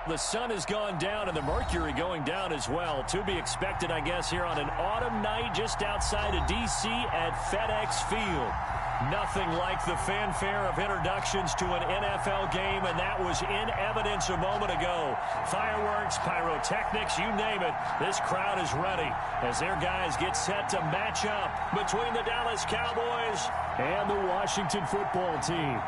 The sun has gone down and the mercury going down as well. To be expected, I guess, here on an autumn night just outside of D.C. at FedEx Field. Nothing like the fanfare of introductions to an NFL game, and that was in evidence a moment ago. Fireworks, pyrotechnics, you name it. This crowd is ready as their guys get set to match up between the Dallas Cowboys and the Washington football team.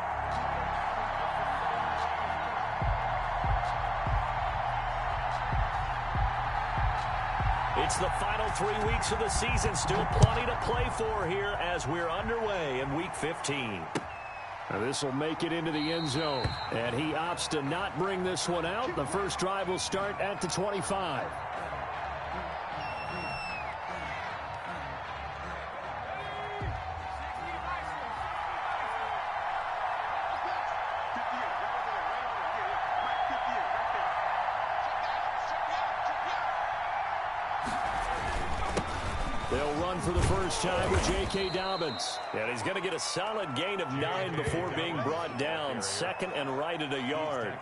It's the final 3 weeks of the season. Still plenty to play for here as we're underway in Week 15. This will make it into the end zone. And he opts to not bring this one out. The first drive will start at the 25. They'll run for the first time with J.K. Dobbins. And he's going to get a solid gain of 9 before being brought down. Second and right at a yard.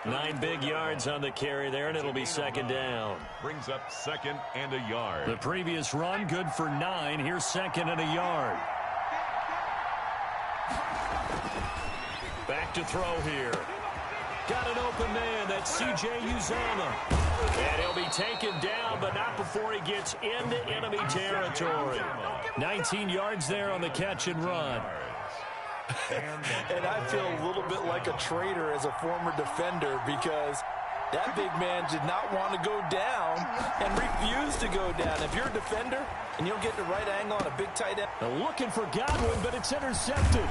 9 big yards on the carry there, and it'll be second down. Brings up second and a yard. The previous run, good for 9. Here's second and a yard. Back to throw here. Got an open man. That's C.J. Uzomah. And he'll be taken down, but not before he gets into enemy territory. 19 yards there on the catch and run. And I feel a little bit like a traitor as a former defender because that big man did not want to go down and refused to go down. If you're a defender and you don't get the right angle on a big tight end. Looking for Godwin, but it's intercepted.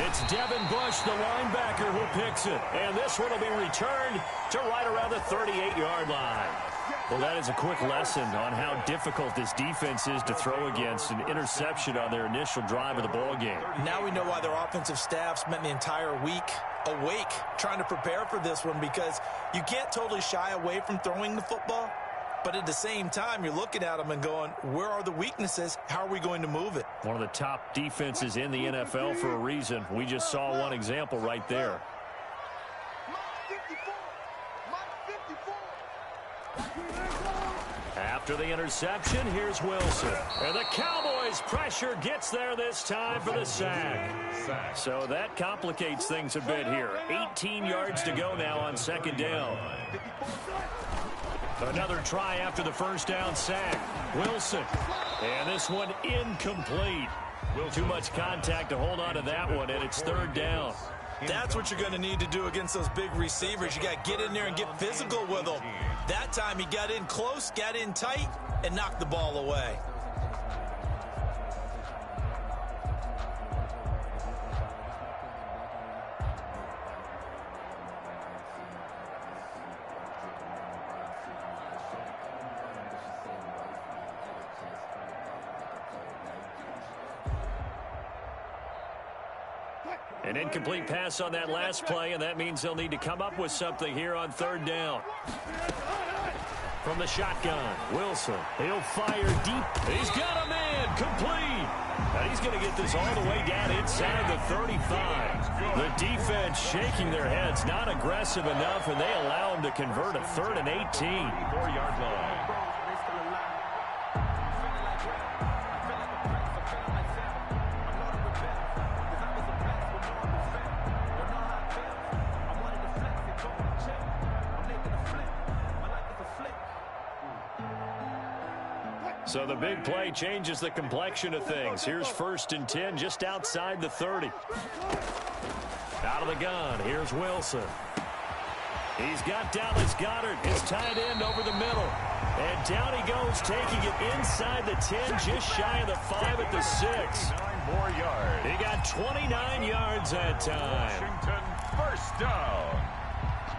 It's Devin Bush, the linebacker, who picks it. And this one will be returned to right around the 38-yard line. Well, that is a quick lesson on how difficult this defense is to throw against. An interception on their initial drive of the ballgame. Now we know why their offensive staff spent the entire week awake trying to prepare for this one, because you can't totally shy away from throwing the football. But at the same time, you're looking at them and going, where are the weaknesses? How are we going to move it? One of the top defenses in the NFL for a reason. We just saw one example right there. After the interception, here's Wilson. And the Cowboys' pressure gets there this time for the sack. So that complicates things a bit here. 18 yards to go now on second down. Another try after the first down sack. Wilson. And this one incomplete. Too much contact to hold on to that one, and it's third down. That's what you're going to need to do against those big receivers. You got to get in there and get physical with them. That time he got in close, got in tight, and knocked the ball away. An incomplete pass on that last play, and that means they'll need to come up with something here on third down. From the shotgun, Wilson. He'll fire deep. He's got a man. Complete. And he's going to get this all the way down inside the 35. The defense shaking their heads, not aggressive enough, and they allow him to convert a 3rd and 18. 4-yard line. So the big play changes the complexion of things. Here's 1st and 10 just outside the 30. Out of the gun, here's Wilson. He's got Dallas Goedert, his tight end, over the middle. And down he goes, taking it inside the 10, just shy of the 5 at the 6. 9 more yards. He got 29 yards that time. Washington, first down.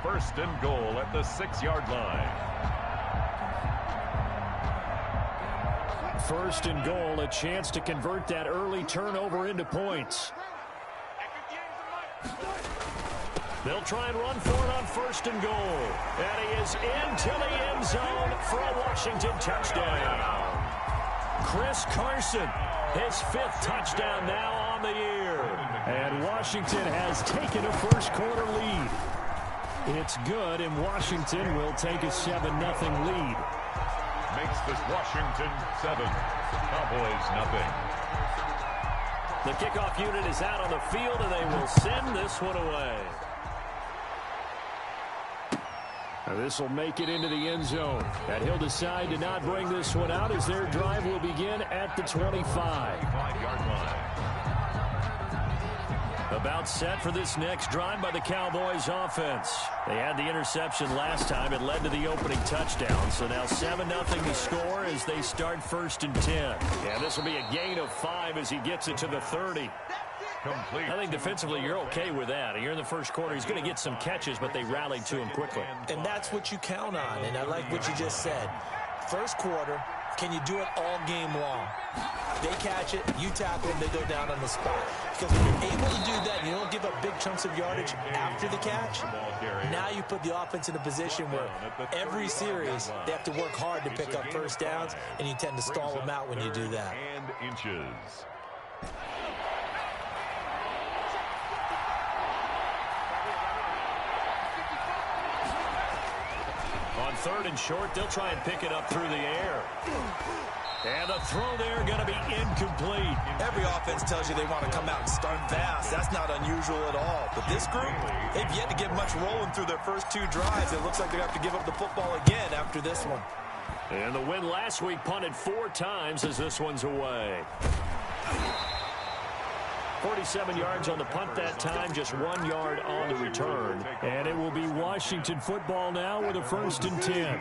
1st and goal at the 6-yard line. 1st and goal, a chance to convert that early turnover into points. They'll try and run for it on 1st and goal. And he is into the end zone for a Washington touchdown. Chris Carson, his 5th touchdown now on the year. And Washington has taken a first quarter lead. It's good, and Washington will take a 7-0 lead. Makes this Washington 7, Cowboys nothing. The kickoff unit is out on the field, and they will send this one away. This will make it into the end zone. And he'll decide to not bring this one out as their drive will begin at the 25-yard line. About set for this next drive by the Cowboys offense. They had the interception last time. It led to the opening touchdown. So now 7-0 to score as they start 1st and 10. Yeah, this will be a gain of 5 as he gets it to the 30. Complete. I think defensively you're okay with that. Here in the first quarter, he's going to get some catches, but they rallied to him quickly. And that's what you count on, and I like what you just said. First quarter, can you do it all game long? They catch it, you tackle them, they go down on the spot. Because when you're able to do that, and you don't give up big chunks of yardage after the catch, now you put the offense in a position where every series they have to work hard to pick up first downs, and you tend to stall them out when you do that. And inches. On 3rd and short, they'll try and pick it up through the air. And the throw there going to be incomplete. Every offense tells you they want to come out and start fast. That's not unusual at all. But this group, they've yet to get much rolling through their first 2 drives. It looks like they have to give up the football again after this one. And the win last week punted 4 times as this one's away. 47 yards on the punt that time, just 1 yard on the return. And it will be Washington football now with a 1st and 10.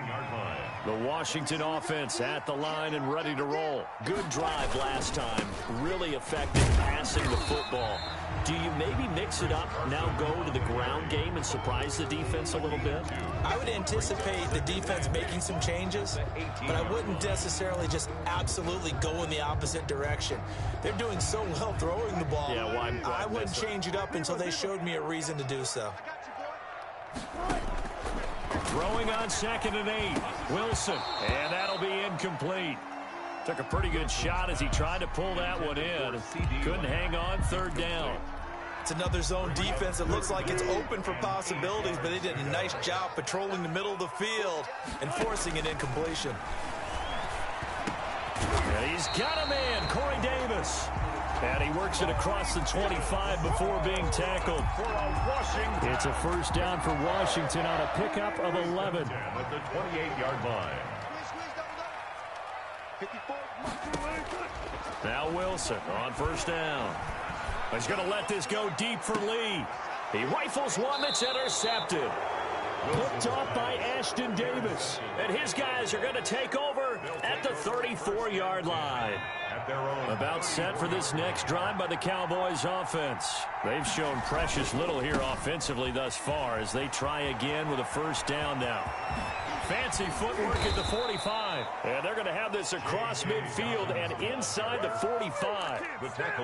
The Washington offense at the line and ready to roll. Good drive last time. Really effective passing the football. Do you maybe mix it up, now go to the ground game and surprise the defense a little bit? I would anticipate the defense making some changes, but I wouldn't necessarily just absolutely go in the opposite direction. They're doing so well throwing the ball. Yeah, why I wouldn't change it up until they showed me a reason to do so. Throwing on 2nd and 8. Wilson, and that'll be incomplete. Took a pretty good shot as he tried to pull that one in. Couldn't hang on 3rd down. It's another zone defense. It looks like it's open for possibilities, but they did a nice job patrolling the middle of the field and forcing an incompletion. And he's got a man, Corey Davis. And he works it across the 25 before being tackled. It's a 1st down for Washington on a pickup of 11. At the 28-yard line. Now Wilson on 1st down. He's going to let this go deep for Lee. He rifles one that's intercepted. Picked off by Ashton Davis. And his guys are going to take over at the 34-yard line. About set for this next drive by the Cowboys offense. They've shown precious little here offensively thus far as they try again with a 1st down now. Fancy footwork at the 45. And they're going to have this across midfield and inside the 45.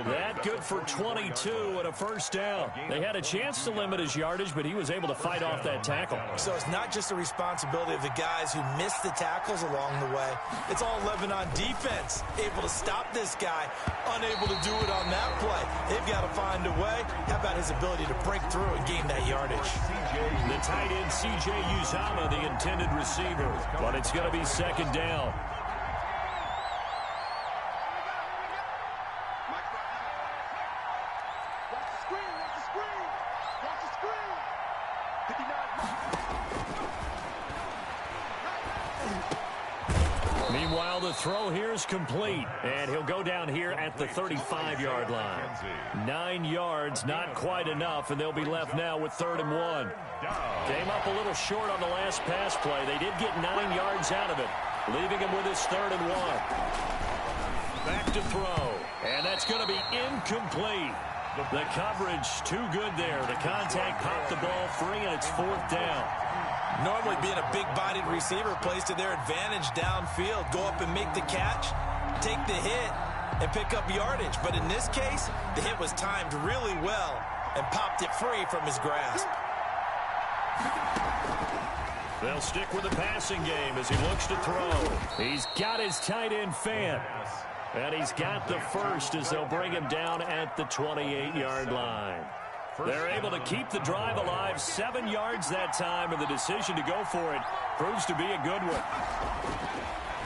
That good for 22 and a 1st down. They had a chance to limit his yardage, but he was able to fight off that tackle. So it's not just the responsibility of the guys who missed the tackles along the way. It's all Lebanon defense, able to stop this guy, unable to do it on that play. They've got to find a way. How about his ability to break through and gain that yardage? The tight end, C.J. Uzama, the intended receiver, but it's going to be 2nd down. Meanwhile, the throw here is complete, and he'll go down here at the 35-yard line. 9 yards, not quite enough, and they'll be left now with 3rd and 1. Came up a little short on the last pass play. They did get 9 yards out of it, leaving him with his 3rd and 1. Back to throw, and that's going to be incomplete. The coverage too good there. The contact popped the ball free, and it's 4th down. Normally being a big-bodied receiver plays to their advantage downfield. Go up and make the catch, take the hit, and pick up yardage. But in this case, the hit was timed really well and popped it free from his grasp. They'll stick with the passing game as he looks to throw. He's got his tight end Fant. And he's got the 1st as they'll bring him down at the 28-yard line. They're able to keep the drive alive, 7 yards that time, and the decision to go for it proves to be a good one.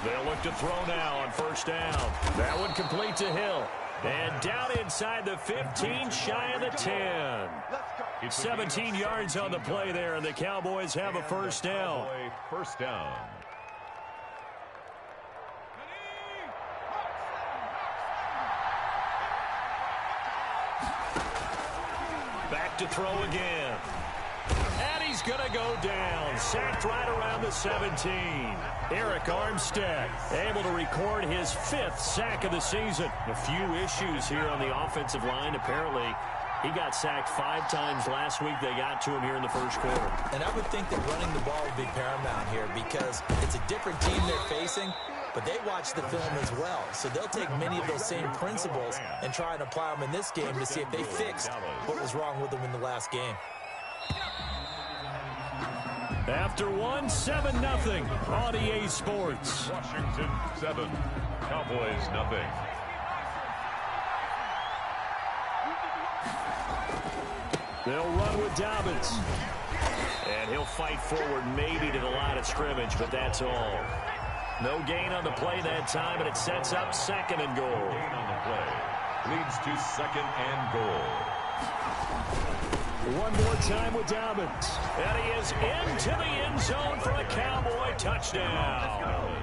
They'll look to throw now on first down. That one complete to Hill. And down inside the 15, shy of the 10. 17 yards on the play there, and the Cowboys have a first down. First down. Back to throw again. And he's going to go down. Sacked right around the 17. Eric Armstead able to record his 5th sack of the season. A few issues here on the offensive line. Apparently, he got sacked 5 times last week. They got to him here in the first quarter. And I would think that running the ball would be paramount here because it's a different team they're facing, but they watch the film as well. So they'll take many of those same principles and try and apply them in this game to see if they fixed what was wrong with them in the last game. After 1, 7-0 on EA Sports. Washington 7, Cowboys 0. They'll run with Dobbins. And he'll fight forward maybe to the line of scrimmage, but that's all. No gain on the play that time, and it sets up 2nd and goal. Gain on the play leads to 2nd and goal. One more time with Dobbins. And he is into the end zone for a Cowboy touchdown.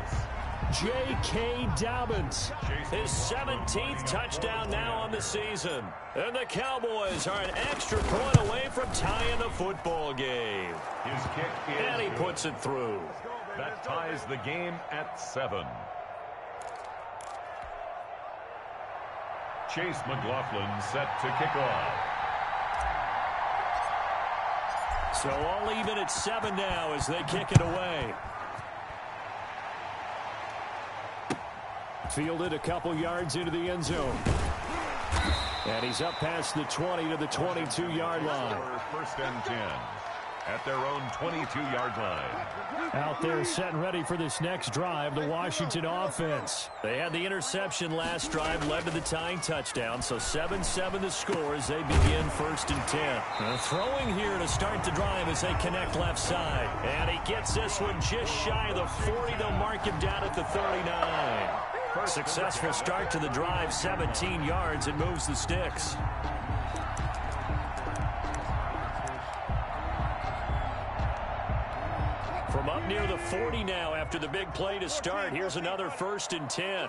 J.K. Dobbins, his 17th touchdown now on the season. And the Cowboys are an extra point away from tying the football game. His kick is and he puts it through. That ties the game at 7. Chase McLaughlin set to kick off. So all even at 7 now as they kick it away. Fielded a couple yards into the end zone. And he's up past the 20 to the 22-yard line. First and 10 at their own 22-yard line. Out there set and ready for this next drive, the Washington offense. They had the interception last drive, led to the tying touchdown, so 7-7 the score as they begin 1st and 10. Throwing here to start the drive as they connect left side. And he gets this one just shy of the 40. They'll mark him down at the 39. Successful start to the drive, 17 yards, and moves the sticks. From up near the 40 now after the big play to start. Here's another 1st and 10.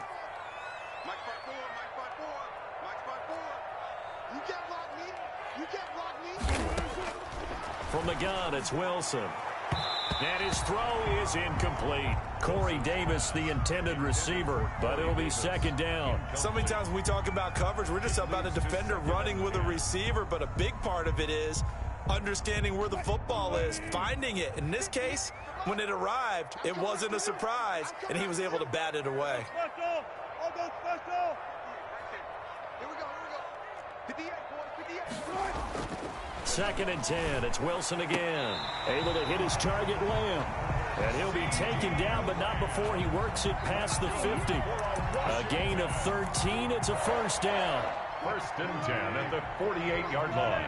From the gun, it's Wilson. And his throw is incomplete. Corey Davis, the intended receiver, but it'll be 2nd down. So many times when we talk about coverage, we're just about a defender running with a receiver, but a big part of it is understanding where the football is, finding it. In this case, when it arrived, it wasn't a surprise, and he was able to bat it away. Second and 10. It's Wilson again. Able to hit his target, Lamb. And he'll be taken down, but not before he works it past the 50. A gain of 13. It's a first down. 1st and 10 at the 48-yard line.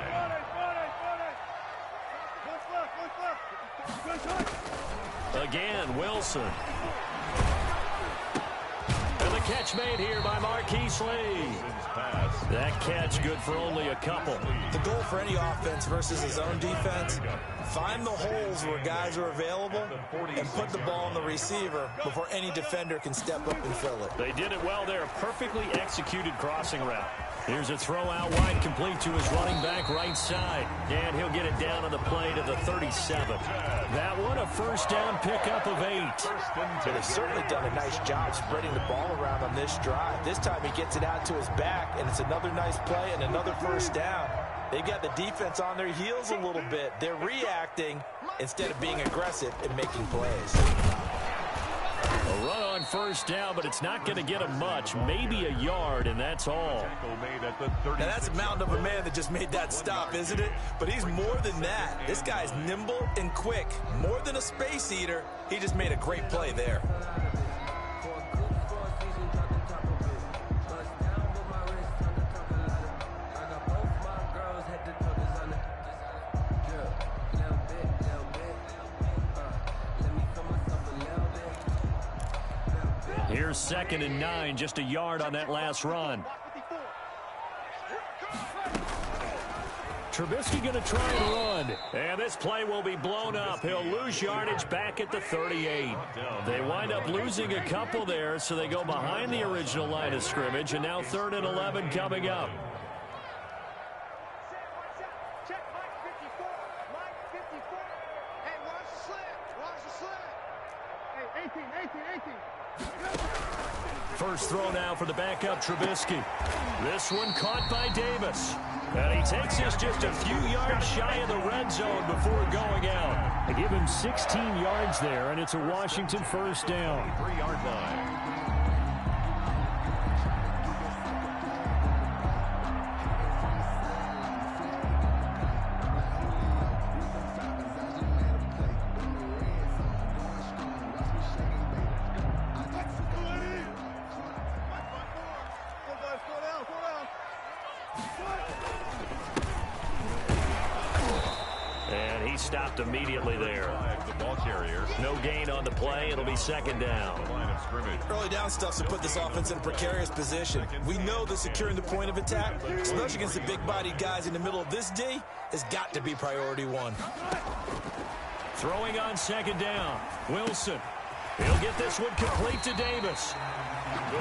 Again, Wilson. And the catch made here by Marquise Lee. That catch good for only a couple. The goal for any offense versus his own defense, find the holes where guys are available and put the ball on the receiver before any defender can step up and fill it. They did it well there. Perfectly executed crossing route. Here's a throw out wide, complete to his running back right side. And he'll get it down on the play to the 37. That one a first down pickup of 8. But they've certainly done a nice job spreading the ball around on this drive. This time he gets it out to his back, and it's another nice play and another first down. They've got the defense on their heels a little bit. They're reacting instead of being aggressive and making plays. A run on first down, but it's not going to get him much. Maybe a yard, and that's all. Now, that's a mountain of a man that just made that stop, isn't it? But he's more than that. This guy's nimble and quick. More than a space eater, he just made a great play there. Here's 2nd and 9, just a yard on that last run. Trubisky going to try and run. And this play will be blown up. He'll lose yardage back at the 38. They wind up losing a couple there, so they go behind the original line of scrimmage, and now 3rd and 11 coming up. First throw now for the backup Trubisky. This one caught by Davis. And he takes us just a few yards shy of the red zone before going out. They give him 16 yards there, and it's a Washington first down. 3-yard line. And he stopped immediately there. The ball carrier. No gain on the play. It'll be 2nd down. Line of scrimmage. Early down stuff to put this offense in a precarious position. We know that securing the point of attack, especially against the big-bodied guys in the middle of this D, has got to be priority one. Throwing on 2nd down. Wilson. He'll get this one complete to Davis.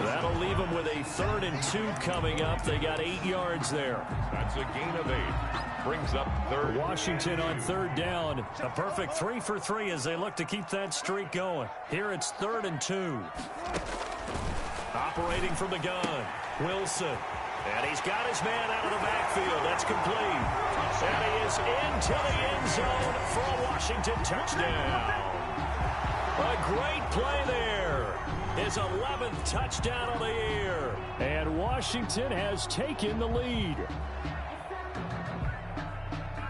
That'll leave him with a 3rd and 2 coming up. They got 8 yards there. That's a gain of 8. Brings up 3rd. Washington on 3rd down. A perfect 3 for 3 as they look to keep that streak going. Here it's 3rd and 2. Operating from the gun. Wilson. And he's got his man out of the backfield. That's complete. And he is into the end zone for a Washington touchdown. A great play there. His 11th touchdown of the year. And Washington has taken the lead.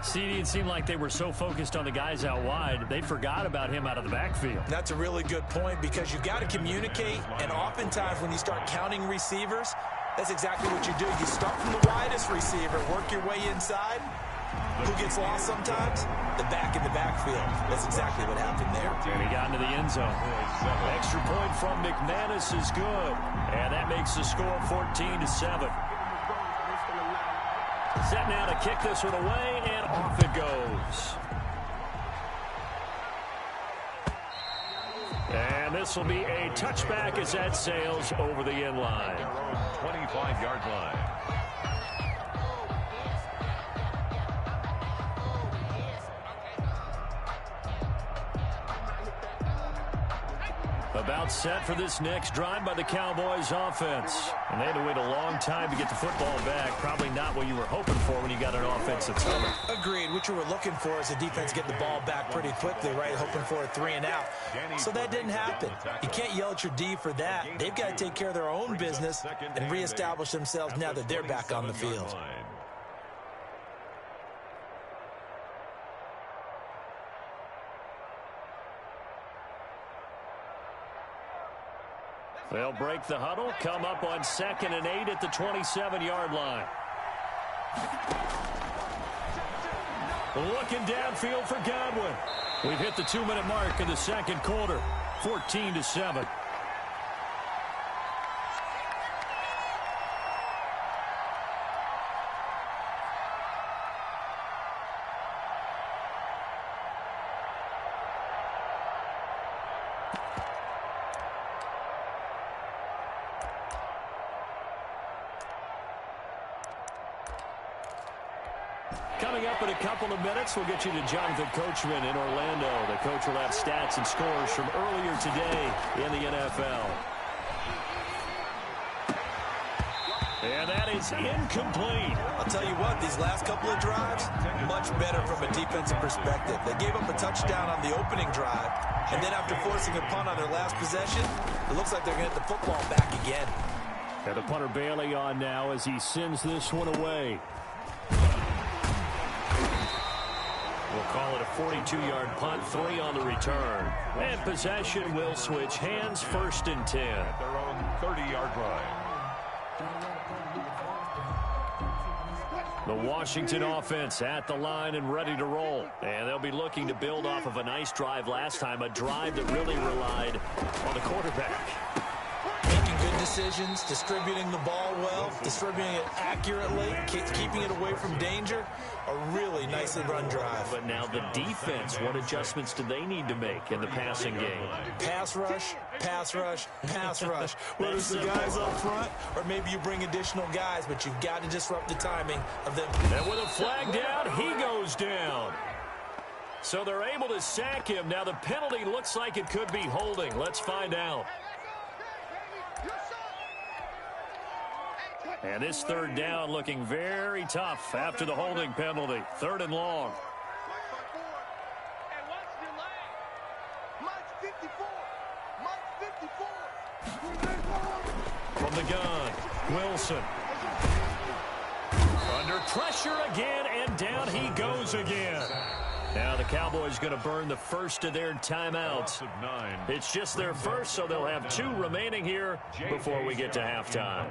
CD, it seemed like they were so focused on the guys out wide, they forgot about him out of the backfield. That's a really good point because you've got to communicate, and oftentimes when you start counting receivers, that's exactly what you do. You start from the widest receiver, work your way inside. Who gets lost sometimes? The back in the backfield. That's exactly what happened there. And he got into the end zone. Extra point from McManus is good. And that makes the score 14-7. Set now to kick this one away, and off it goes. And this will be a touchback as that sails over the end line. 25-yard line. About set for this next drive by the Cowboys offense. And they had to wait a long time to get the football back. Probably not what you were hoping for when you got an offense that's coming. Agreed. What you were looking for is the defense getting the ball back pretty quickly, right? Hoping for a 3 and out. So that didn't happen. You can't yell at your D for that. They've got to take care of their own business and reestablish themselves now that they're back on the field. They'll break the huddle, come up on 2nd and 8 at the 27-yard line. Looking downfield for Godwin. We've hit the 2-minute mark in the second quarter, 14-7. Coming up in a couple of minutes, we'll get you to Jonathan Coachman in Orlando. The coach will have stats and scores from earlier today in the NFL. And that is incomplete. I'll tell you what, these last couple of drives, much better from a defensive perspective. They gave up a touchdown on the opening drive, and then after forcing a punt on their last possession, it looks like they're going to get the football back again. And the punter Bailey on now as he sends this one away. We'll call it a 42-yard punt, 3 on the return. And possession will switch hands, 1st and 10. At their own 30-yard line. The Washington offense at the line and ready to roll. And they'll be looking to build off of a nice drive last time, a drive that really relied on the quarterback. decisions, distributing the ball well, distributing it accurately, keeping it away from danger. A really nicely run drive. But now the defense, what adjustments do they need to make in the passing game? Pass rush, pass rush, pass rush. Whether it's the guys up front or maybe you bring additional guys, but you've got to disrupt the timing of them. And with a flag down, he goes down. So they're able to sack him. Now the penalty looks like it could be holding. Let's find out. And this third down looking very tough after the holding penalty. 3rd and long. From the gun, Wilson. Under pressure again, and down he goes again. Now the Cowboys going to burn the first of their timeouts. It's just their first, so they'll have 2 remaining here before we get to halftime.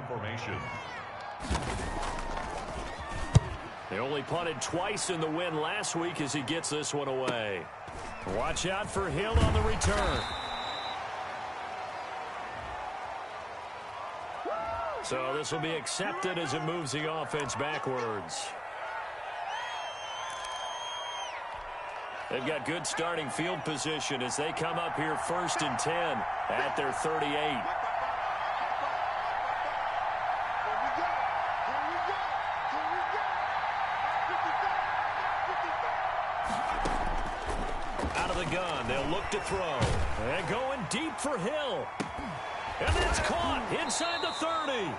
They only punted twice in the win last week as he gets this one away. Watch out for Hill on the return. So this will be accepted as it moves the offense backwards. They've got good starting field position as they come up here 1st and 10 at their 38. Out of the gun, they'll look to throw. And going deep for Hill. And it's caught inside the 30.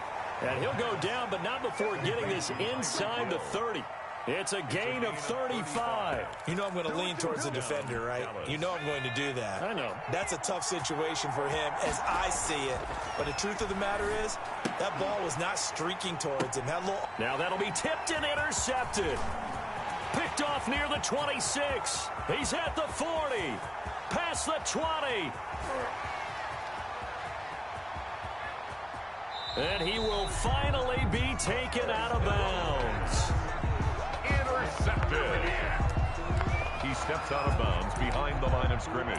And he'll go down, but not before getting this inside the 30. It's a gain of 35. You know I'm going to lean towards the defender, right? You know I'm going to do that. I know. That's a tough situation for him as I see it. But the truth of the matter is, that ball was not streaking towards him. Now that'll be tipped and intercepted. Picked off near the 26. He's at the 40. Past the 20. And he will finally be taken out of bounds. Intercepted. He steps out of bounds behind the line of scrimmage.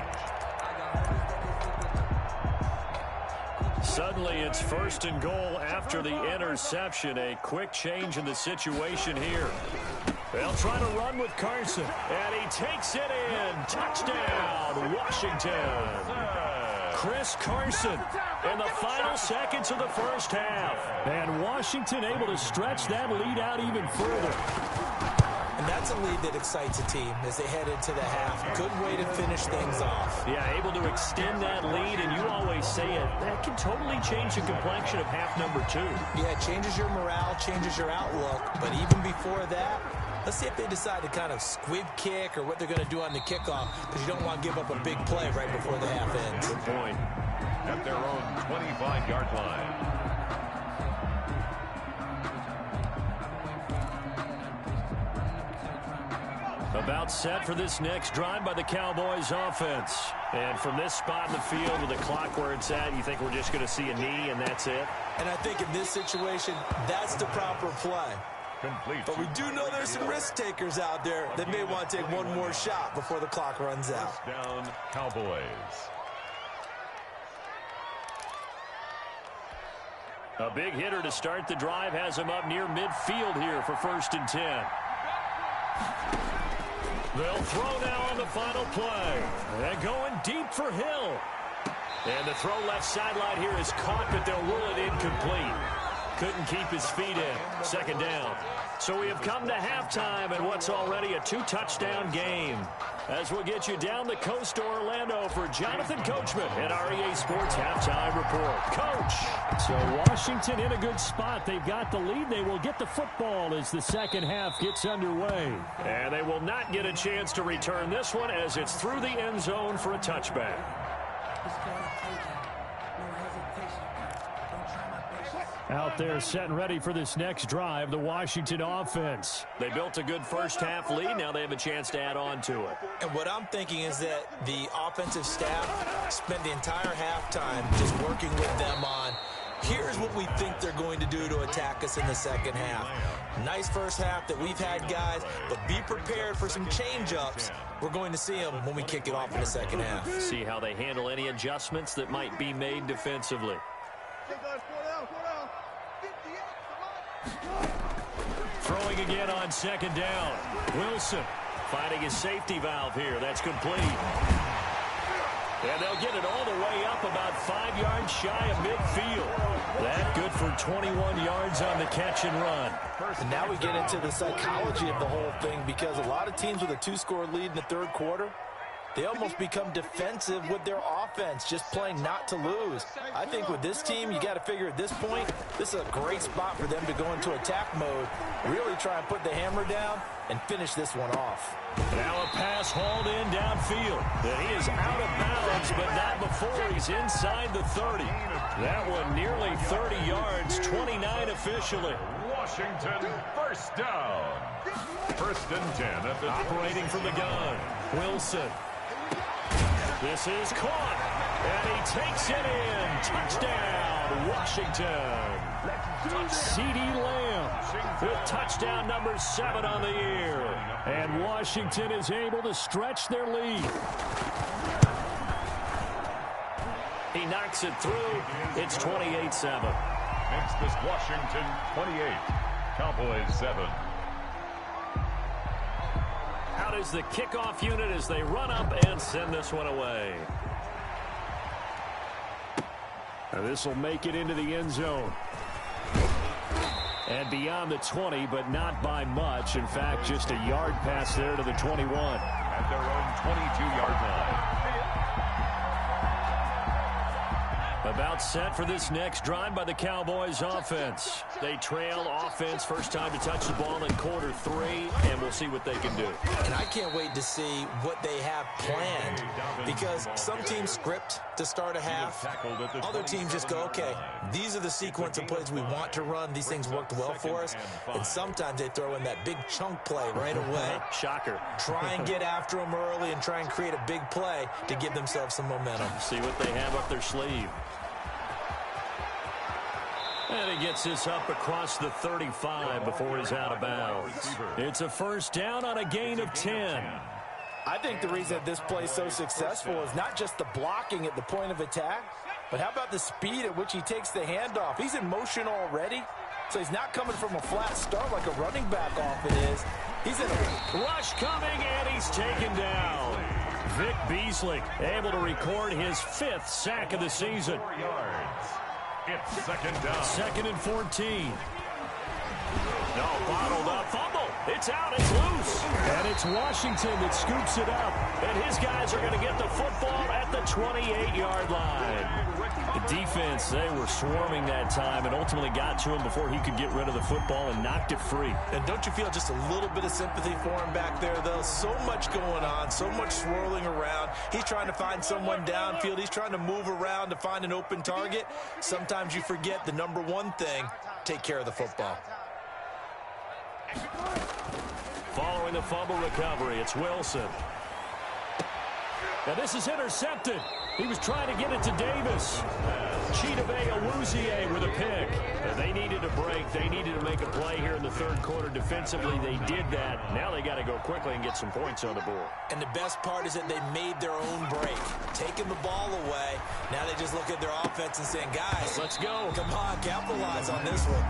Suddenly it's 1st and goal after the interception. A quick change in the situation here. They'll try to run with Carson. And he takes it in. Touchdown, Washington. Chris Carson in the final seconds of the first half. And Washington able to stretch that lead out even further. And that's a lead that excites a team as they head into the half. Good way to finish things off. Yeah, able to extend that lead, and you always say it, that can totally change the complexion of half number 2. Yeah, it changes your morale, changes your outlook. But even before that, let's see if they decide to kind of squib kick or what they're going to do on the kickoff, because you don't want to give up a big play right before the half ends. Good point. At their own 25-yard line. About set for this next drive by the Cowboys offense. And from this spot in the field with the clock where it's at, you think we're just going to see a knee and that's it? And I think in this situation, that's the proper play. Complete. But we do know there's some risk takers out there that may want to take one more shot before the clock runs out. First down, Cowboys. A big hitter to start the drive has him up near midfield here for 1st and 10. They'll throw now on the final play. And going deep for Hill. And the throw left sideline here is caught, but they'll rule it incomplete. Couldn't keep his feet in. 2nd down. So we have come to halftime and what's already a 2-touchdown game. As we'll get you down the coast to Orlando for Jonathan Coachman at REA Sports Halftime Report. Coach! So Washington in a good spot. They've got the lead. They will get the football as the second half gets underway. And they will not get a chance to return this one as it's through the end zone for a touchback. Out there set and ready for this next drive, the Washington offense. They built a good first half lead. Now they have a chance to add on to it. And what I'm thinking is that the offensive staff spent the entire halftime just working with them on, here's what we think they're going to do to attack us in the second half. Nice first half that we've had, guys, but be prepared for some change-ups. We're going to see them when we kick it off in the second half. See how they handle any adjustments that might be made defensively. Throwing again on second down. Wilson finding his safety valve here. That's complete. And they'll get it all the way up about 5 yards shy of midfield. That good for 21 yards on the catch and run. And now we get into the psychology of the whole thing, because a lot of teams with a 2-score lead in the third quarter, they almost become defensive with their offense, just playing not to lose. I think with this team, you got to figure at this point, this is a great spot for them to go into attack mode, really try and put the hammer down and finish this one off. Now a pass hauled in downfield. And he is out of bounds, but not before he's inside the 30. That one nearly 30 yards, 29 officially. Washington, first down. First and 10 at the operating from the gun. Wilson. This is caught, and he takes it in. Touchdown, Washington. CeeDee Lamb with touchdown number 7 on the year. And Washington is able to stretch their lead. He knocks it through. It's 28-7. Next is Washington, 28. Cowboys, 7. Out is the kickoff unit as they run up and send this one away. And this will make it into the end zone. And beyond the 20, but not by much. In fact, just a yard pass there to the 21. At their own 22-yard line. About set for this next drive by the Cowboys offense. They trail offense, first time to touch the ball in quarter 3, and we'll see what they can do. And I can't wait to see what they have planned, because some teams script to start a half. Other teams just go, okay, these are the sequence of plays we want to run. These things worked well for us. And sometimes they throw in that big chunk play right away. Shocker. Try and get after them early and try and create a big play to give themselves some momentum. See what they have up their sleeve. And he gets this up across the 35 before he's out of bounds. It's a first down on a gain of 10. I think the reason that this play is so successful is not just the blocking at the point of attack, but how about the speed at which he takes the handoff? He's in motion already, so he's not coming from a flat start like a running back often is. He's in a rush coming, and he's taken down. Vic Beasley able to record his 5th sack of the season. 4 yards. It's second down. 2nd and 14. No, bottled up. Fumble. It's out. It's loose. And it's Washington that scoops it up. And his guys are going to get the football at the 28-yard line. The defense, they were swarming that time and ultimately got to him before he could get rid of the football and knocked it free. And don't you feel just a little bit of sympathy for him back there, though? So much going on, so much swirling around. He's trying to find someone downfield. He's trying to move around to find an open target. Sometimes you forget the number one thing, take care of the football. Following the fumble recovery, it's Wilson. Now this is intercepted. He was trying to get it to Davis. Chidobe Awuzie with a pick. They needed a break. They needed to make a play here in the third quarter defensively. They did that. Now they got to go quickly and get some points on the board. And the best part is that they made their own break. Taking the ball away. Now they just look at their offense and saying, guys, let's go. Come on, capitalize on this one.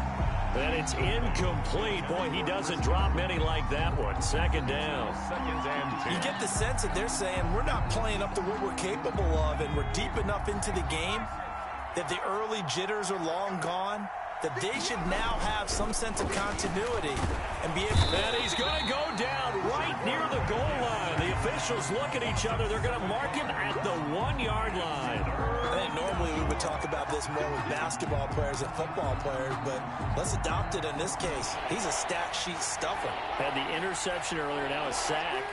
And it's incomplete. Boy, he doesn't drop many like that one. Second down. You get the sense that they're saying we're not playing up to what we're capable of, and we're deep enough into the game that the early jitters are long gone, that they should now have some sense of continuity and be able to... And he's going to go down right near the goal line. The officials look at each other. They're going to mark him at the 1-yard line. I think normally we would talk about this more with basketball players and football players, but let's adopt it in this case. He's a stat sheet stuffer. Had the interception earlier, now a sack.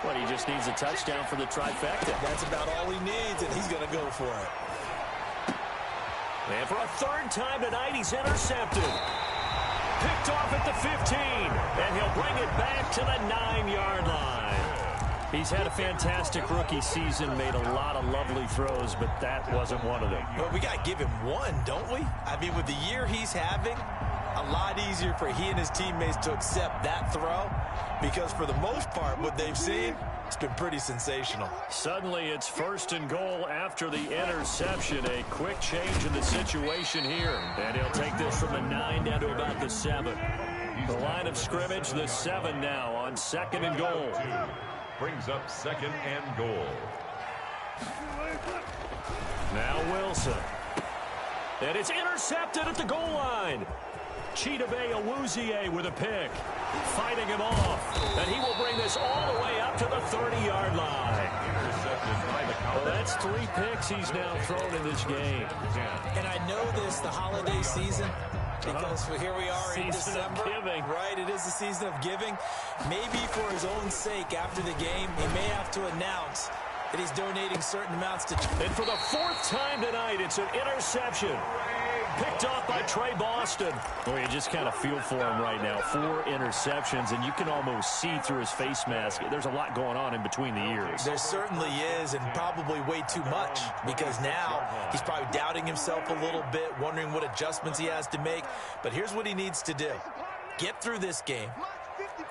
But he just needs a touchdown for the trifecta. That's about all he needs, and he's going to go for it. And for a 3rd time tonight, he's intercepted. Picked off at the 15, and he'll bring it back to the 9-yard line. He's had a fantastic rookie season, made a lot of lovely throws, but that wasn't one of them. Well, we got to give him one, don't we? I mean, with the year he's having, a lot easier for he and his teammates to accept that throw because for the most part, what they've seen, it's been pretty sensational. Suddenly, it's 1st and goal after the interception. A quick change in the situation here. And he'll take this from the 9 down to about the 7. The line of scrimmage, the 7 now on 2nd and goal. Brings up 2nd and goal. Now Wilson. And it's intercepted at the goal line. Chidobe Awuzie with a pick. Fighting him off. And he will bring this all the way up to the 30-yard line. Intercepted by the Cowboys. Well, that's 3 picks he's now thrown in this game. And I know this, the holiday season, because here we are in December. Season of giving. Right, it is the season of giving. Maybe for his own sake after the game, he may have to announce that he's donating certain amounts to... And for the 4th time tonight, it's an interception. Picked off by Trey Boston. Well, you just kind of feel for him right now. 4 interceptions, and you can almost see through his face mask. There's a lot going on in between the ears. There certainly is, and probably way too much, because now he's probably doubting himself a little bit, wondering what adjustments he has to make. But here's what he needs to do. Get through this game.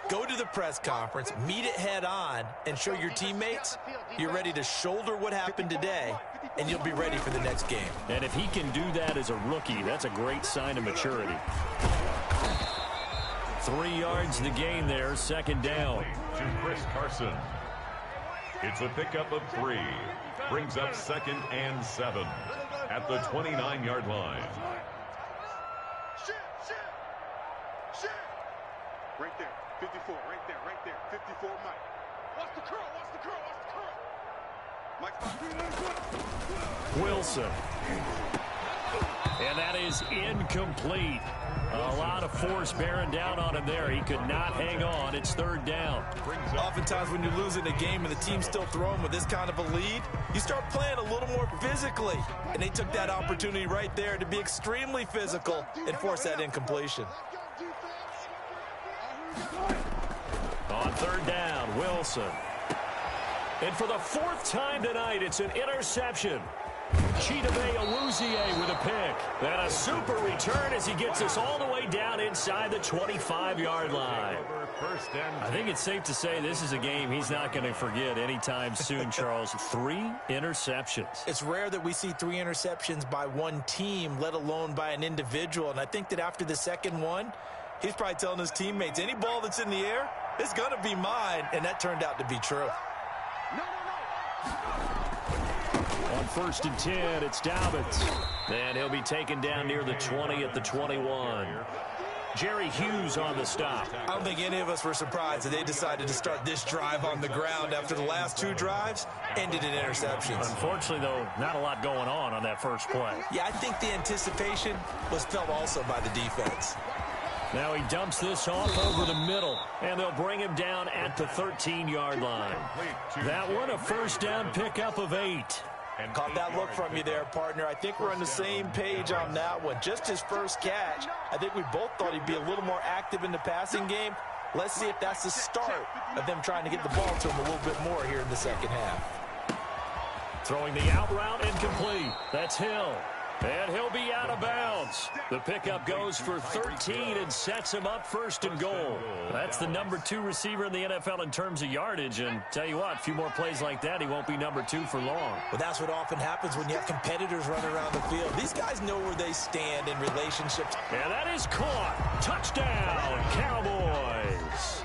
Go to the press conference, meet it head on, and show your teammates you're ready to shoulder what happened today, and you'll be ready for the next game. And if he can do that as a rookie, that's a great sign of maturity. 3 yards the gain there, 2nd down. To Chris Carson. It's a pickup of 3. Brings up 2nd and 7 at the 29-yard line. Right there, 54, right there, 54, Mike. Watch the curl, watch the curl, watch the curl. Mike, Wilson. And that is incomplete. A lot of force bearing down on him there. He could not hang on. It's 3rd down. Oftentimes when you're losing a game and the team's still throwing with this kind of a lead, you start playing a little more physically. And they took that opportunity right there to be extremely physical and force that incompletion. On 3rd down, Wilson. And for the 4th time tonight, it's an interception. Chidobe Awuzie with a pick. And a super return as he gets us all the way down inside the 25-yard line. I think it's safe to say this is a game he's not going to forget anytime soon, Charles. 3 interceptions. It's rare that we see 3 interceptions by one team, let alone by an individual. And I think that after the 2nd one, he's probably telling his teammates, any ball that's in the air, it's going to be mine. And that turned out to be true. On 1st and 10, it's Dobbins. And he'll be taken down near the 20 at the 21. Jerry Hughes on the stop. I don't think any of us were surprised that they decided to start this drive on the ground after the last 2 drives ended in interceptions. Unfortunately, though, not a lot going on that first play. Yeah, I think the anticipation was felt also by the defense. Now he dumps this off over the middle, and they'll bring him down at the 13-yard line. That one, a 1st down pickup of 8. Caught that look from you there, partner. I think we're on the same page on that one. Just his first catch, I think we both thought he'd be a little more active in the passing game. Let's see if that's the start of them trying to get the ball to him a little bit more here in the 2nd half. Throwing the out route incomplete. That's Hill. And he'll be out of bounds. The pickup goes for 13 and sets him up 1st and goal. That's the number 2 receiver in the NFL in terms of yardage. And tell you what, a few more plays like that, he won't be number 2 for long. Well, that's what often happens when you have competitors running around the field. These guys know where they stand in relationships. And that is caught. Touchdown, Cowboys.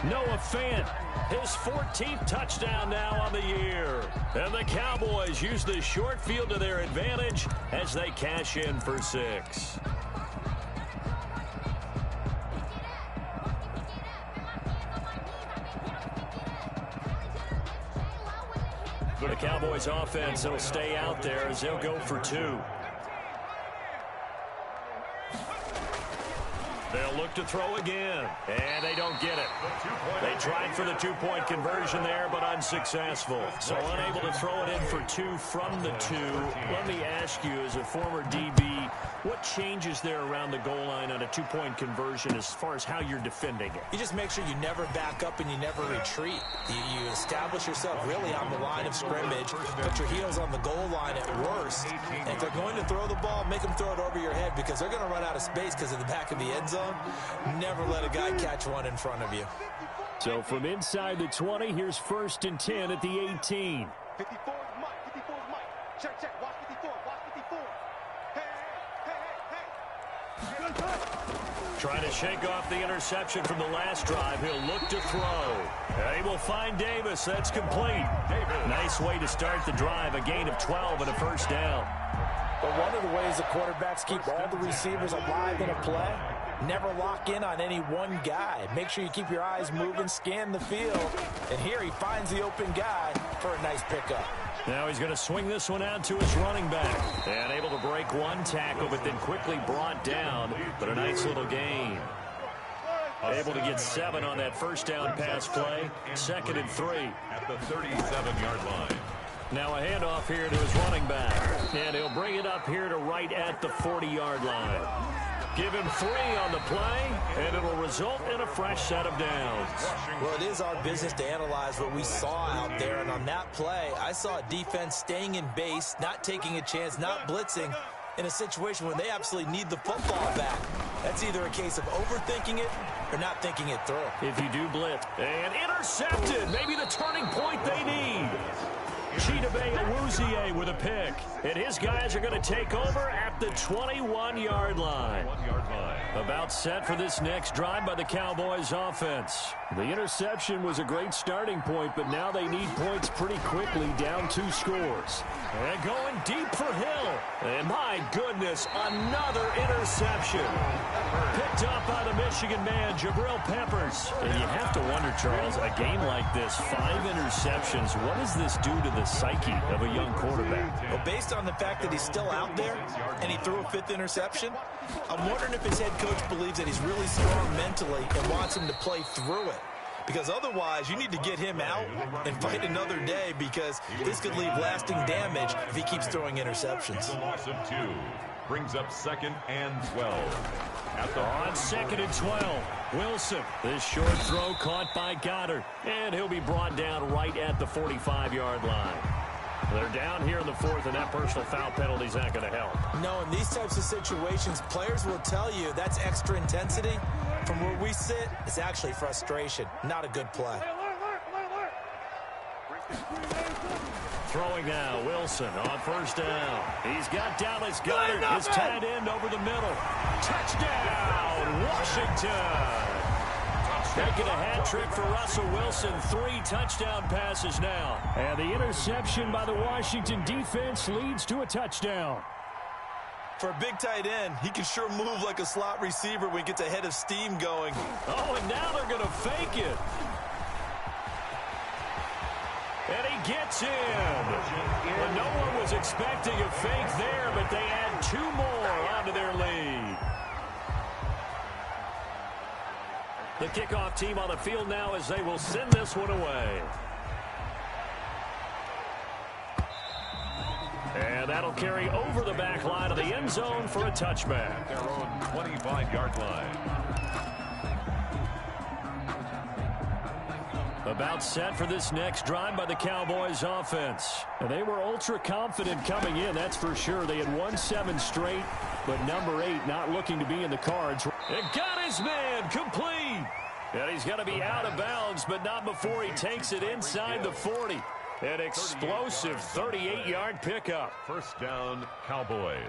Noah Fant, his 14th touchdown now on the year. And the Cowboys use the short field to their advantage as they cash in for 6. The Cowboys offense will stay out there as they'll go for 2. They'll look to throw again, and they don't get it. They tried for the two-point conversion there, but unsuccessful. So unable to throw it in for two from the two. Let me ask you, as a former DB, what changes there around the goal line on a two-point conversion as far as how you're defending it? You just make sure you never back up and you never retreat. You establish yourself really on the line of scrimmage, put your heels on the goal line at worst. And if they're going to throw the ball, make them throw it over your head because they're going to run out of space because of the back of the end zone. Never let a guy catch one in front of you. So from inside the 20, here's 1st and 10 at the 18. 54 is Mike. 54 is Mike. Check. Watch 54. Watch 54. Hey. Trying to shake off the interception from the last drive. He'll look to throw. And he will find Davis. That's complete. Nice way to start the drive. A gain of 12 and a first down. But one of the ways the quarterbacks keep all the receivers alive in a play, never lock in on any one guy. Make sure you keep your eyes moving, scan the field. And here he finds the open guy for a nice pickup. Now he's going to swing this one out to his running back. And able to break one tackle, but then quickly brought down. But a nice little gain. Able to get 7 on that first down pass play. 2nd and 3. At the 37-yard line. Now a handoff here to his running back. And he'll bring it up here to right at the 40-yard line. Give him 3 on the play, and it'll result in a fresh set of downs. Well, it is our business to analyze what we saw out there, and on that play, I saw a defense staying in base, not taking a chance, not blitzing, in a situation when they absolutely need the football back. That's either a case of overthinking it or not thinking it through. If you do blitz. And intercepted. Maybe the turning point they need. Chidobe Awuzie with a pick. And his guys are going to take over at the 21-yard line. About set for this next drive by the Cowboys offense. The interception was a great starting point, but now they need points pretty quickly, down 2 scores. And going deep for Hill. And my goodness, another interception. Picked up by the Michigan man, Jabril Peppers. And you have to wonder, Charles, a game like this, 5 interceptions, what does this do to the psyche of a young quarterback? Well, based on the fact that he's still out there and he threw a 5th interception, I'm wondering if his head coach believes that he's really strong mentally and wants him to play through it. Because otherwise, you need to get him out and fight another day because this could leave lasting damage if he keeps throwing interceptions. The loss of 2 brings up 2nd and 12. On 2nd and 12, Wilson. This short throw caught by Goddard. And he'll be brought down right at the 45-yard line. They're down here in the 4th, and that personal foul penalty is not going to help. No, in these types of situations, players will tell you that's extra intensity. From where we sit, it's actually frustration, not a good play. Throwing now, Wilson on 1st down. He's got Dallas Goedert, his tight end over the middle. Touchdown, Washington! Making a hat trick for Russell Wilson. 3 touchdown passes now. And the interception by the Washington defense leads to a touchdown. For a big tight end, he can sure move like a slot receiver when he gets a head of steam going. Oh, and now they're going to fake it. And he gets in. Well, no one was expecting a fake there, but they add 2 more onto their lead. The kickoff team on the field now as they will send this one away. And that'll carry over the back line of the end zone for a touchback. Their own 25-yard line. About set for this next drive by the Cowboys offense. And they were ultra confident coming in, that's for sure. They had won 7 straight, but number 8 not looking to be in the cards. And got his man complete. And he's going to be out of bounds, but not before he takes it inside the 40. An explosive 38-yard pickup. First down, Cowboys.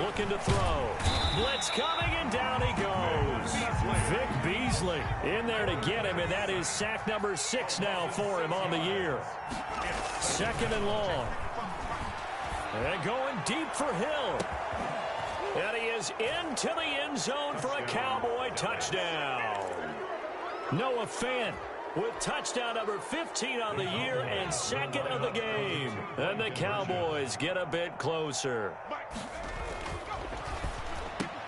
Looking to throw. Blitz coming, and down he goes. Vic Beasley in there to get him, and that is sack number 6 now for him on the year. 2nd and long. And going deep for Hill. And he is into the end zone for a Cowboy touchdown. Noah Fant with touchdown number 15 on the year and second of the game. And the Cowboys get a bit closer.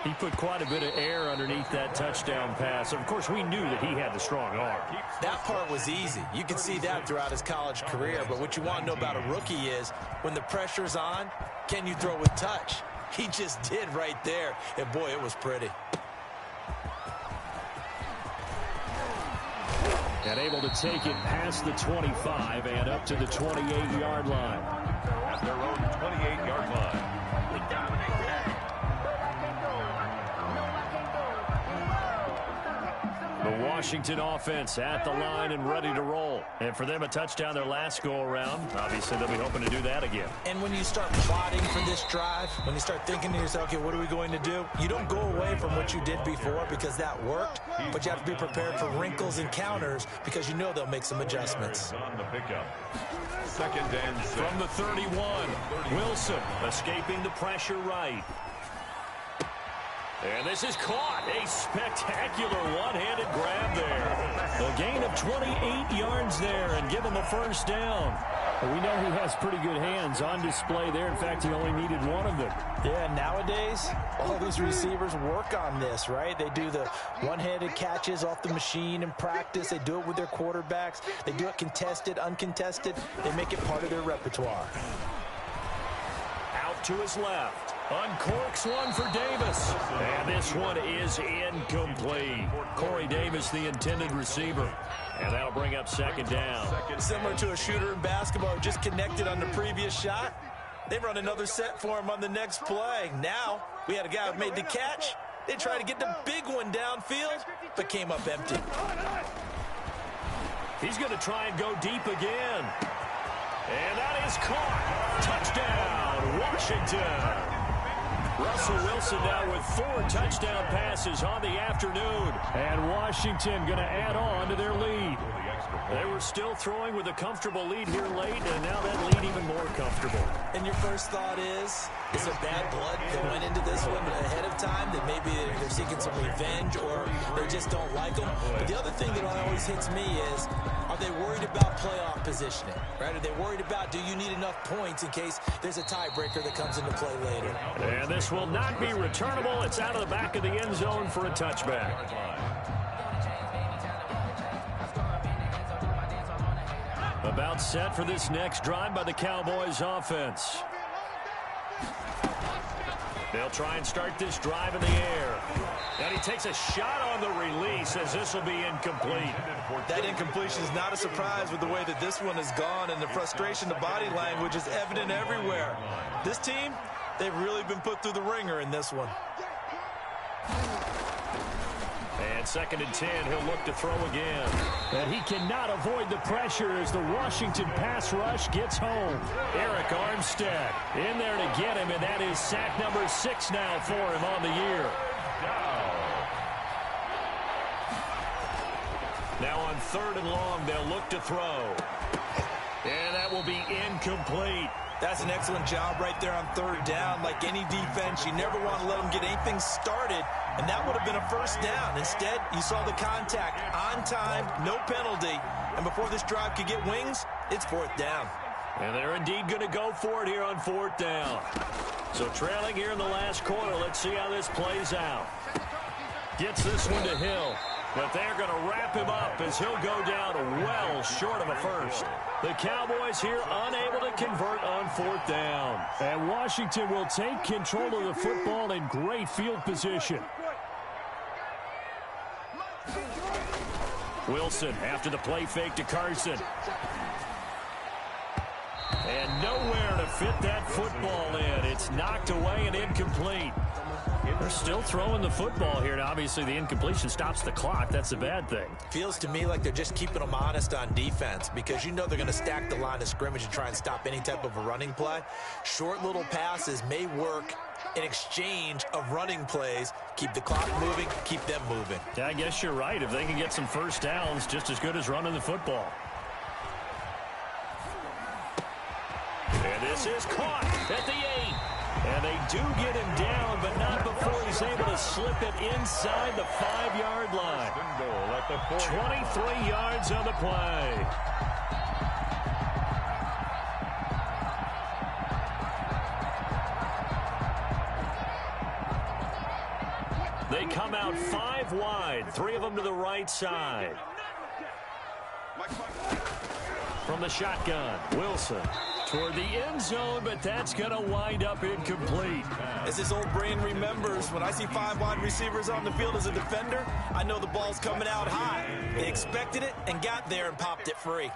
He put quite a bit of air underneath that touchdown pass. Of course, we knew that he had the strong arm. That part was easy. You can see that throughout his college career. But what you want to know about a rookie is when the pressure's on, can you throw with touch? He just did right there. And, boy, it was pretty. And able to take it past the 25 and up to the 28-yard line. At their own 28-yard line. The Washington offense at the line and ready to roll. And for them, a touchdown their last go-around. Obviously, they'll be hoping to do that again. And when you start plotting for this drive, when you start thinking to yourself, okay, what are we going to do? You don't go away from what you did before because that worked, but you have to be prepared for wrinkles and counters because you know they'll make some adjustments. On the pickup. Second and 6. From the 31, Wilson escaping the pressure right. And this is caught. A spectacular one-handed grab there. A gain of 28 yards there and give him a first down. Well, we know he has pretty good hands on display there. In fact, he only needed one of them. Yeah, nowadays, all these receivers work on this, right? They do the one-handed catches off the machine in practice. They do it with their quarterbacks. They do it contested, uncontested. They make it part of their repertoire. Out to his left. Uncorks one for Davis. And this one is incomplete. Corey Davis, the intended receiver. And that'll bring up second down. Similar to a shooter in basketball who just connected on the previous shot. They run another set for him on the next play. Now, we had a guy who made the catch. They tried to get the big one downfield, but came up empty. He's going to try and go deep again. And that is caught. Touchdown, Washington. Russell Wilson now with 4 touchdown passes on the afternoon. And Washington going to add on to their lead. They were still throwing with a comfortable lead here late, and now that lead even more comfortable. And your first thought is there bad blood that went into this one ahead of time, that maybe they're seeking some revenge or they just don't like them? But the other thing that always hits me is, are they worried about playoff positioning? Right? Are they worried about, do you need enough points in case there's a tiebreaker that comes into play later? And this will not be returnable. It's out of the back of the end zone for a touchback. About set for this next drive by the Cowboys offense. They'll try and start this drive in the air. And he takes a shot on the release as this will be incomplete. That incompletion is not a surprise with the way that this one has gone, and the frustration, the body language is evident everywhere. This team, they've really been put through the ringer in this one. And second and 10, he'll look to throw again. And he cannot avoid the pressure as the Washington pass rush gets home. Eric Armstead in there to get him, and that is sack number 6 now for him on the year. Now on 3rd and long, they'll look to throw. And that will be incomplete. That's an excellent job right there on 3rd down. Like any defense, you never want to let them get anything started, and that would have been a first down. Instead, you saw the contact on time, no penalty, and before this drive could get wings, it's 4th down. And they're indeed going to go for it here on 4th down. So trailing here in the last quarter, let's see how this plays out. Gets this one to Hill. But they're going to wrap him up as he'll go down well short of a first. The Cowboys here unable to convert on 4th down. And Washington will take control of the football in great field position. Wilson after the play fake to Carson. And nowhere to fit that football in. It's knocked away and incomplete. They're still throwing the football here, and obviously the incompletion stops the clock. That's a bad thing. Feels to me like they're just keeping them honest on defense because you know they're going to stack the line of scrimmage and try and stop any type of a running play. Short little passes may work in exchange of running plays. Keep the clock moving, keep them moving. Yeah, I guess you're right. If they can get some first downs, just as good as running the football. And this is caught at the 8. And they do get him down, but not before he's able to slip it inside the 5-yard line. 23 yards on the play. They come out 5 wide, 3 of them to the right side. From the shotgun, Wilson toward the end zone, but that's going to wind up incomplete. As his old brain remembers, when I see 5 wide receivers on the field as a defender, I know the ball's coming out high. They expected it and got there and popped it free.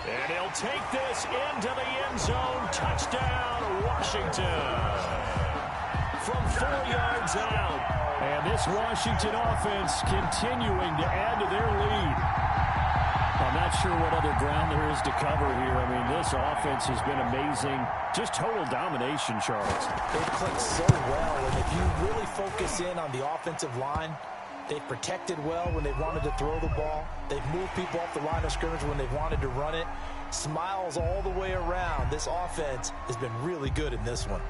And he'll take this into the end zone. Touchdown, Washington. From 4 yards out. And this Washington offense continuing to add to their lead. I'm not sure what other ground there is to cover here. I mean, this offense has been amazing. Just total domination, Charles. They've clicked so well, and if you really focus in on the offensive line, they've protected well when they've wanted to throw the ball. They've moved people off the line of scrimmage when they've wanted to run it. Smiles all the way around. This offense has been really good in this one.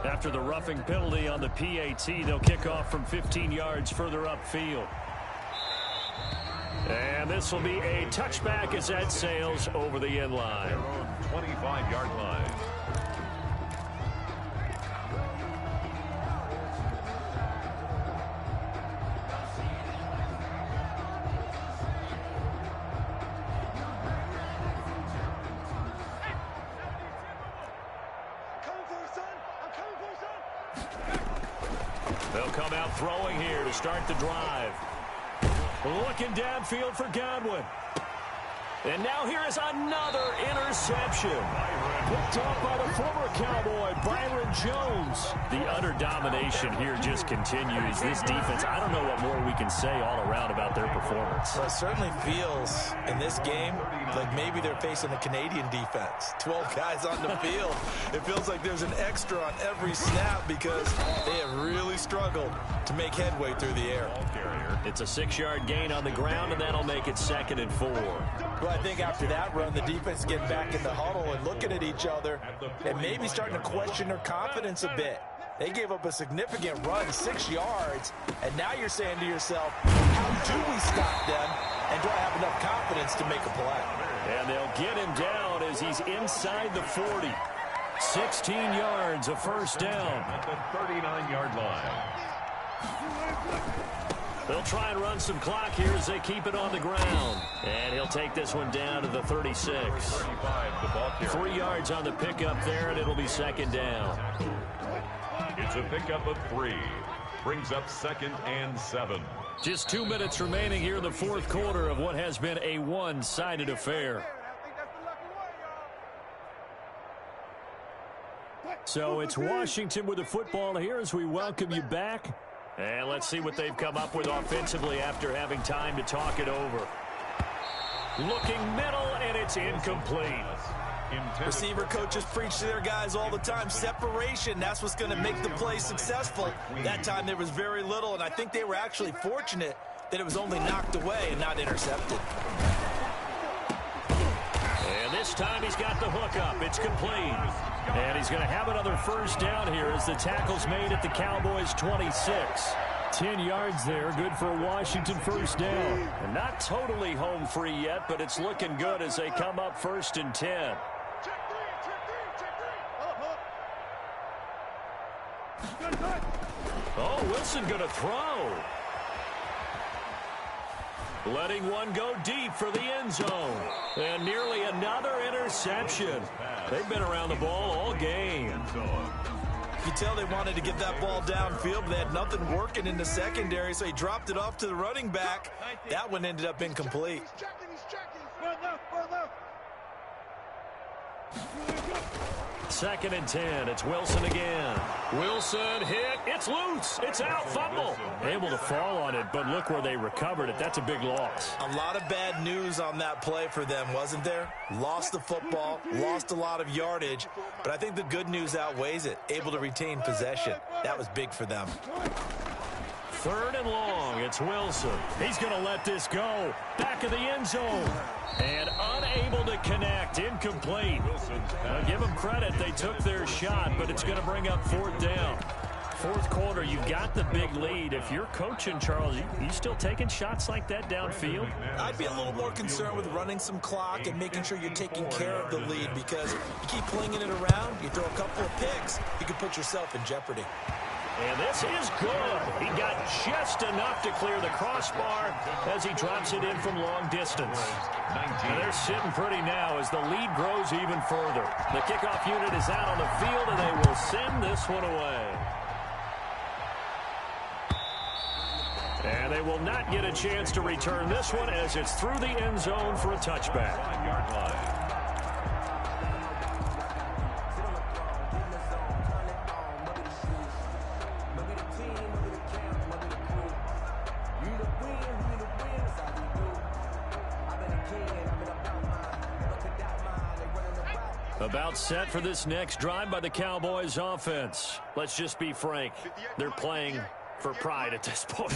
After the roughing penalty on the PAT, they'll kick off from 15 yards further upfield. And this will be a touchback as that sails over the end line. 25-yard line. They'll come out throwing here to start the drive. Looking downfield for Godwin. And now here is another interception. Picked off by the former Cowboy, Byron Jones. The utter domination here just continues. This defense, I don't know what more we can say all around about their performance. Well, it certainly feels in this game like maybe they're facing a Canadian defense. 12 guys on the field. It feels like there's an extra on every snap because they have really struggled to make headway through the air. It's a 6-yard gain on the ground, and that'll make it 2nd and 4. Well, I think after that run, the defense getting back in the huddle and looking at each other and maybe starting to question their confidence a bit. They gave up a significant run, 6 yards, and now you're saying to yourself, how do we stop them, and do I have enough confidence to make a play? And they'll get him down as he's inside the 40. 16 yards, a first down. At the 39-yard line. They'll try and run some clock here as they keep it on the ground. And he'll take this one down to the 36. 3 yards on the pickup there, and it'll be 2nd down. It's a pickup of 3. Brings up 2nd and 7. Just 2 minutes remaining here in the 4th quarter of what has been a one-sided affair. So it's Washington with the football here as we welcome you back. And let's see what they've come up with offensively after having time to talk it over. Looking middle, and it's incomplete. Receiver coaches preach to their guys all the time. Separation, that's what's going to make the play successful. That time there was very little, and I think they were actually fortunate that it was only knocked away and not intercepted. And this time he's got the hook up. It's complete. And he's going to have another first down here as the tackle's made at the Cowboys' 26. 10 yards there, good for a Washington first down. And not totally home free yet, but it's looking good as they come up 1st and 10. Oh, Wilson going to throw. Letting one go deep for the end zone. And nearly another interception. They've been around the ball all game. You can tell they wanted to get that ball downfield, but they had nothing working in the secondary, so he dropped it off to the running back. That one ended up incomplete. 2nd and 10. It's Wilson again. Wilson hit. It's loose. It's out. Fumble. Able to fall on it, but look where they recovered it. That's a big loss. A lot of bad news on that play for them, wasn't there? Lost the football, lost a lot of yardage, but I think the good news outweighs it. Able to retain possession. That was big for them. 3rd and long. It's Wilson. He's going to let this go. Back of the end zone. And unable to connect. Incomplete. Now, give them credit. They took their shot, but it's going to bring up 4th down. 4th quarter, you've got the big lead. If you're coaching, Charles, you still taking shots like that downfield? I'd be a little more concerned with running some clock and making sure you're taking care of the lead, because you keep flinging it around, you throw a couple of picks, you can put yourself in jeopardy. And this is good. He got just enough to clear the crossbar as he drops it in from long distance. And they're sitting pretty now as the lead grows even further. The kickoff unit is out on the field, and they will send this one away. And they will not get a chance to return this one as it's through the end zone for a touchback. 1-yard line. About set for this next drive by the Cowboys offense. Let's just be frank. They're playing for pride at this point.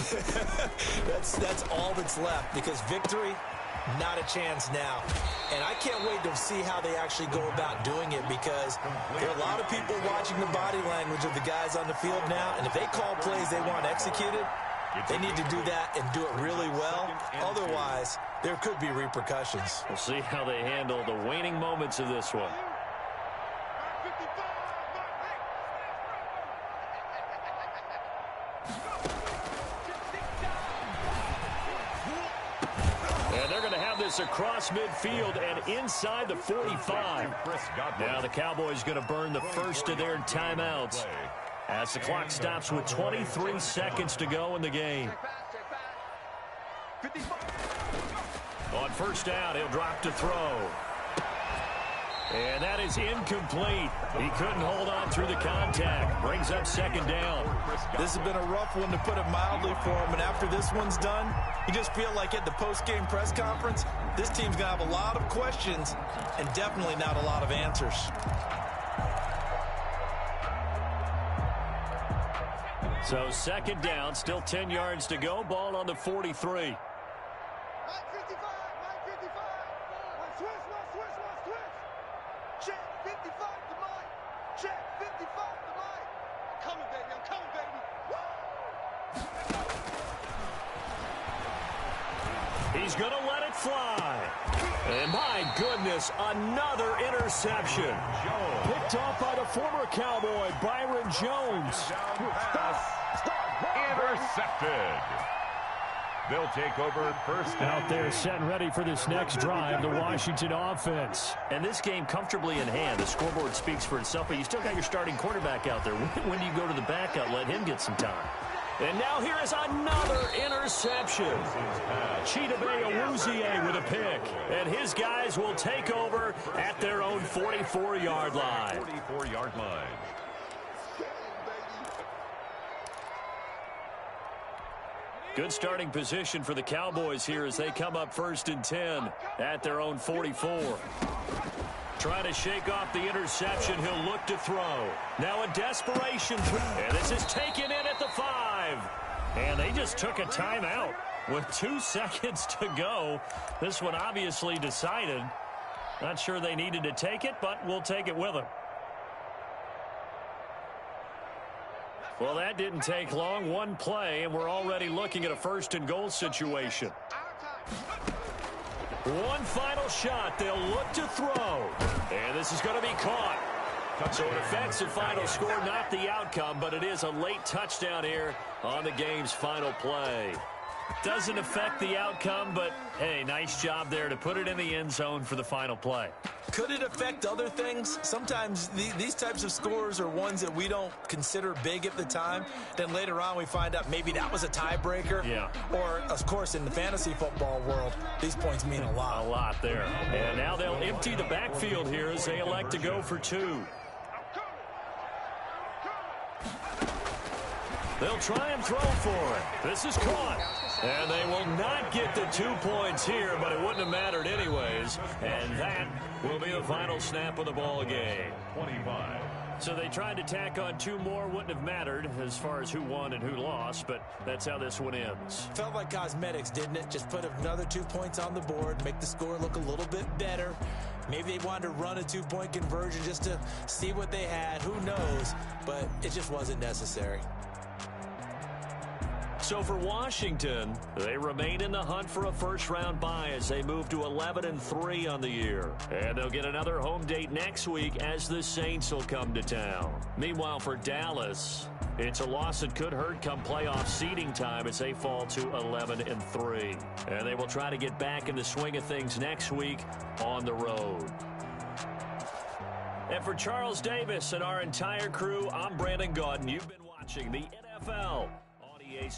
That's all that's left, because victory, not a chance now. And I can't wait to see how they actually go about doing it, because there are a lot of people watching the body language of the guys on the field now, and if they call plays they want executed, they need to do that and do it really well. Otherwise, there could be repercussions. We'll see how they handle the waning moments of this one. Across midfield and inside the 45. Now the Cowboys going to burn the first of their timeouts as the clock stops with 23 seconds to go in the game. On 1st down, he'll drop to throw. And that is incomplete. He couldn't hold on through the contact. Brings up 2nd down. This has been a rough one, to put it mildly, for him. And after this one's done, you just feel like at the post-game press conference, this team's going to have a lot of questions and definitely not a lot of answers. So 2nd down, still 10 yards to go. Ball on the 43. He's going to let it fly. And my goodness, another interception. Picked off by the former Cowboy, Byron Jones. Intercepted. They'll take over 1st down. Out there set and ready for this next drive, the Washington offense. And this game comfortably in hand. The scoreboard speaks for itself, but you still got your starting quarterback out there. When do you go to the backup? Let him get some time. And now here is another interception. Chidobe Awuzie with a pick. And his guys will take over at their own 44-yard line. 44-yard line. Good starting position for the Cowboys here as they come up 1st and 10 at their own 44. Trying to shake off the interception. He'll look to throw. Now a desperation throw. And this is taken in at the 5. And they just took a timeout with 2 seconds to go. This one obviously decided. Not sure they needed to take it, but we'll take it with them. Well, that didn't take long. One play, and we're already looking at a 1st and goal situation. One final shot. They'll look to throw. And this is going to be caught. So it affects the final score, not the outcome, but it is a late touchdown here on the game's final play. Doesn't affect the outcome, but, hey, nice job there to put it in the end zone for the final play. Could it affect other things? Sometimes these types of scores are ones that we don't consider big at the time. Then later on we find out maybe that was a tiebreaker. Yeah. Or, of course, in the fantasy football world, these points mean a lot. A lot there. And now they'll empty the backfield here as they elect to go for 2. They'll try and throw for it. This is caught. And they will not get the 2 points here, but it wouldn't have mattered anyways. And that will be the final snap of the ball game. 25. So they tried to tack on 2 more. Wouldn't have mattered as far as who won and who lost, but that's how this one ends. Felt like cosmetics, didn't it? Just put another 2 points on the board, make the score look a little bit better. Maybe they wanted to run a 2-point conversion just to see what they had. Who knows? But it just wasn't necessary. So for Washington, they remain in the hunt for a first-round bye as they move to 11-3 on the year. And they'll get another home date next week as the Saints will come to town. Meanwhile, for Dallas, it's a loss that could hurt come playoff seeding time as they fall to 11-3. And they will try to get back in the swing of things next week on the road. And for Charles Davis and our entire crew, I'm Brandon Gaudin. You've been watching the NFL on EA Sports.